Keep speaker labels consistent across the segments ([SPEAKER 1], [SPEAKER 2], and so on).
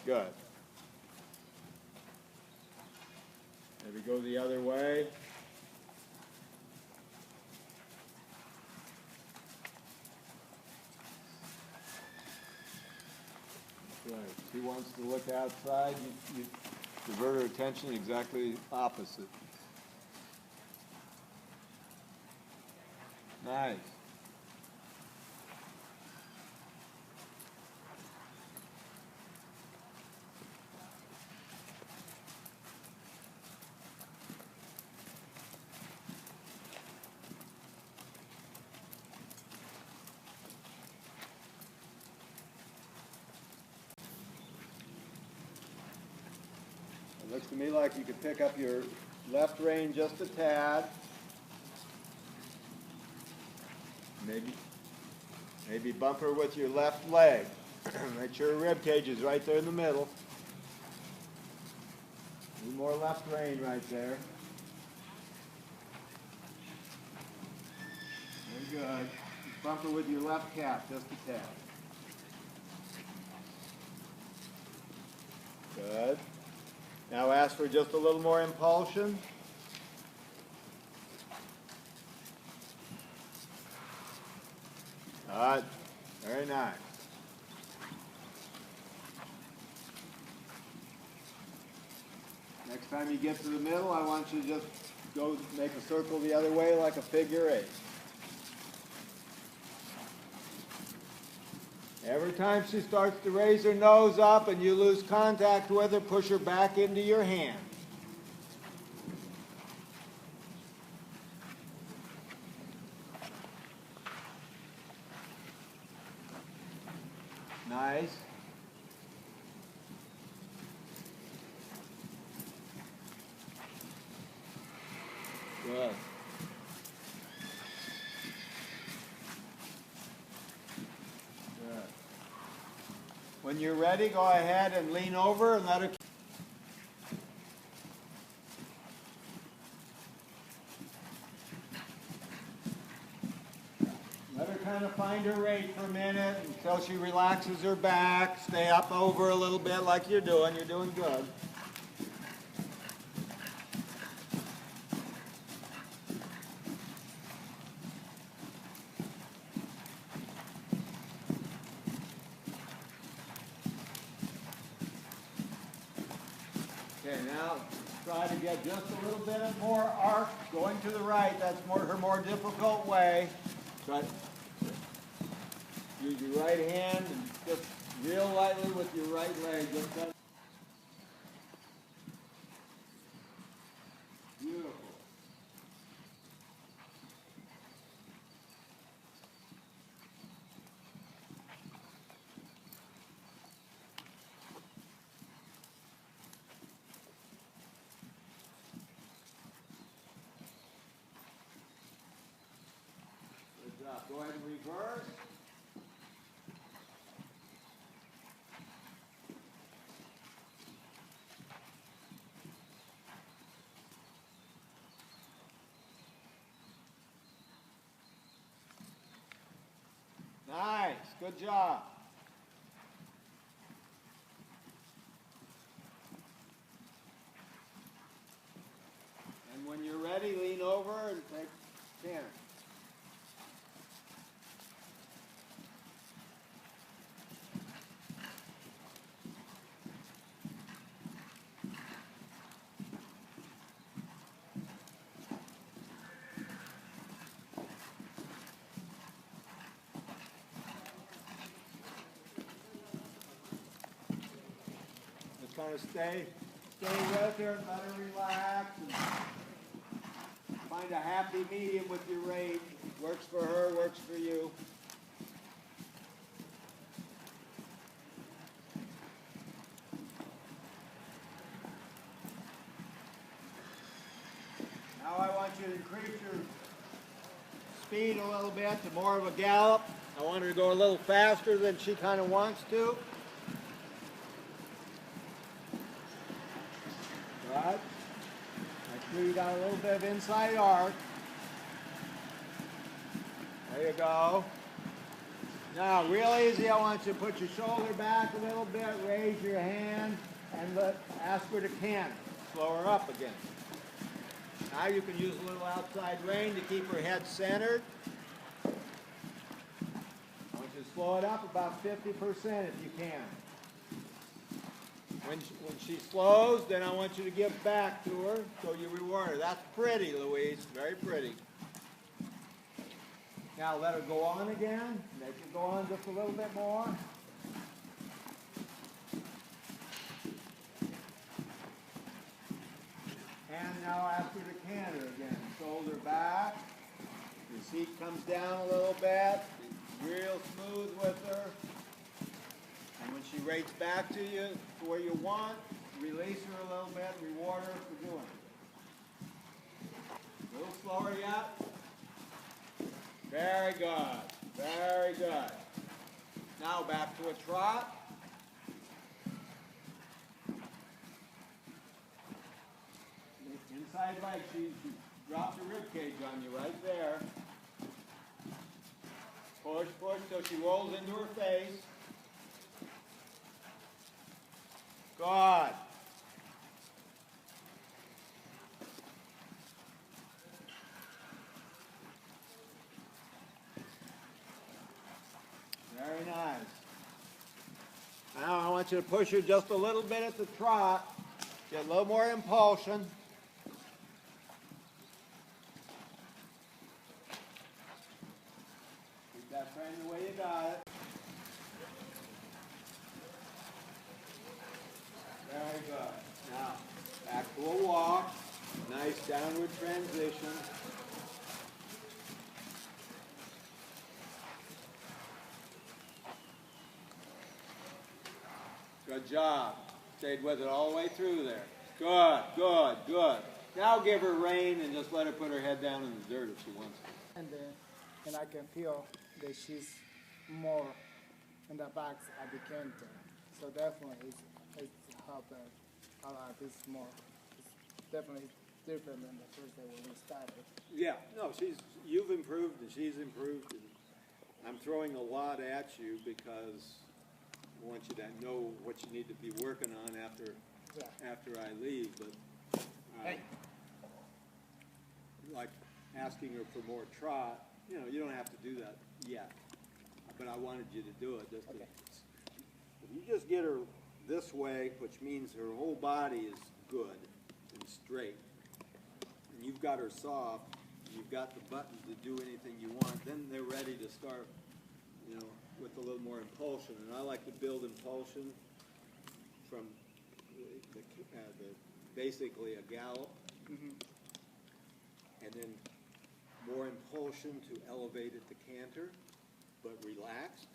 [SPEAKER 1] Good. Maybe go the other way. Right. She wants to look outside. You divert her attention exactly opposite. Nice. It looks to me like you could pick up your left rein just a tad. Maybe bump her with your left leg. Make sure her rib cage is right there in the middle. Need more left rein right there. Very good. Just bump her with your left calf just a tad. Good. Now ask for just a little more impulsion. Good. Very nice. Next time you get to the middle, I want you to just go make a circle the other way like a figure eight. Every time she starts to raise her nose up and you lose contact with her, push her back into your hand. Nice. Good. Good. When you're ready, go ahead and lean over and let her. Let her kind of find her rate for a minute until she relaxes her back. Stay up over a little bit like you're doing. You're doing good. Okay, now try to get just a little bit more arc going to the right. That's her more difficult way. Try to use your right hand and just real lightly with your right leg. Just that. Beautiful. Good job. Go ahead and reverse. Nice. Good job. And when you're ready, lean over and take 10. Kind of stay with her and let her relax and find a happy medium with your rate. Works for her, works for you. Now I want you to increase your speed a little bit to more of a gallop. I want her to go a little faster than she kind of wants to. Right. Make sure you got a little bit of inside arc. There you go. Now, real easy, I want you to put your shoulder back a little bit, raise your hand, and ask her to canter. Slow her up again. Now you can use a little outside rein to keep her head centered. I want you to slow it up about 50% if you can. When she slows, then I want you to give back to her, so you reward her. That's pretty, Louise. Very pretty. Now let her go on again. Make her go on just a little bit more. And now ask her to canter again. Shoulder back. Your seat comes down a little bit. Be real smooth with her. And when she rates back to you to where you want, release her a little bit, reward her for doing it. A little slower yet. Very good. Very good. Now back to a trot. Inside leg, she dropped her rib cage on you right there. Push, push till she rolls into her face. Good. Very nice. Now I want you to push her just a little bit at the trot. Get a little more impulsion. Keep that frame the way you got it. Very good. Now, back to a walk. Nice downward transition. Good job. Stayed with it all the way through there. Good, good, good. Now give her rein and just let her put her head down in the dirt if she wants to.
[SPEAKER 2] And I can feel that she's more in the back at the canter. So definitely it's helped a lot. It's more, it's definitely different than the first day when we started.
[SPEAKER 1] Yeah, no, you've improved and she's improved. And I'm throwing a lot at you because I want you to know what you need to be working on after I leave. But like asking her for more trot, you don't have to do that yet. But I wanted you to do it. Just if you just get her this way, which means her whole body is good and straight, and you've got her soft, you've got the buttons to do anything you want, then they're ready to start, with a little more impulsion. And I like to build impulsion from basically a gallop, and then more impulsion to elevate at the canter, but relaxed.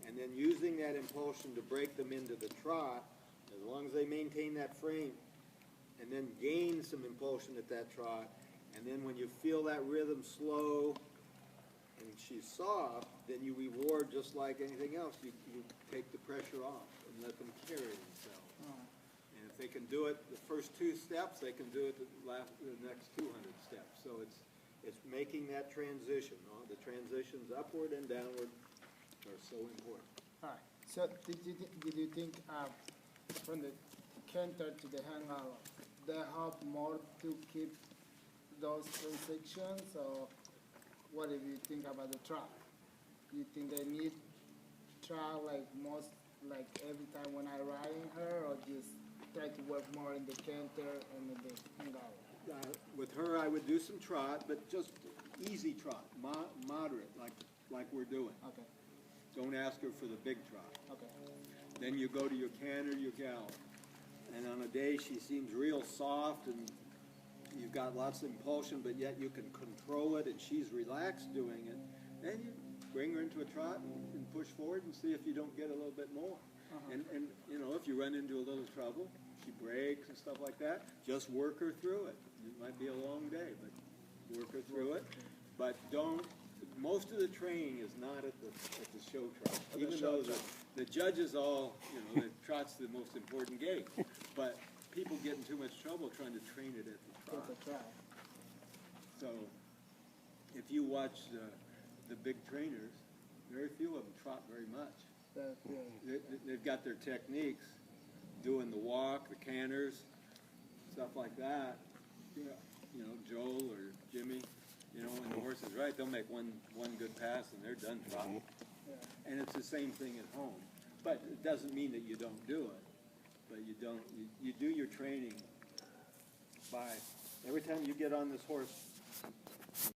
[SPEAKER 1] And then using that impulsion to break them into the trot, as long as they maintain that frame, and then gain some impulsion at that trot, and then when you feel that rhythm slow and she's soft, then you reward just like anything else. You take the pressure off and let them carry themselves. And if they can do it the first 2 steps, they can do it the next 200 steps. So it's making that transition. The transitions upward and downward are so important.
[SPEAKER 2] All right. So did you think from the canter to the hangout, they help more to keep those transitions, or what do you think about the trot? You think they need trot like every time when I ride her, or just try to work more in the canter and in the hangout?
[SPEAKER 1] With her, I would do some trot, but just easy trot, moderate, like we're doing.
[SPEAKER 2] Okay.
[SPEAKER 1] Don't ask her for the big trot.
[SPEAKER 2] Okay.
[SPEAKER 1] Then you go to your canter, your gallop. And on a day she seems real soft and you've got lots of impulsion, but yet you can control it and she's relaxed doing it, then you bring her into a trot and push forward and see if you don't get a little bit more. And if you run into a little trouble, she breaks and stuff like that, just work her through it. It might be a long day, but work her through it. But most of the training is not at the show trot, even though the judges all, the trot's the most important gait. But people get in too much trouble trying to train it at the trot. So if you watch the big trainers, Very few of them trot very much.
[SPEAKER 2] That's good.
[SPEAKER 1] They've got their techniques, doing the walk, the canters, stuff like that. You know, Joel or Jimmy, you know, when the horse is right, they'll make one good pass and they're done trotting.
[SPEAKER 2] Yeah.
[SPEAKER 1] And it's the same thing at home. But it doesn't mean that you don't do it. But you do your training by, every time you get on this horse,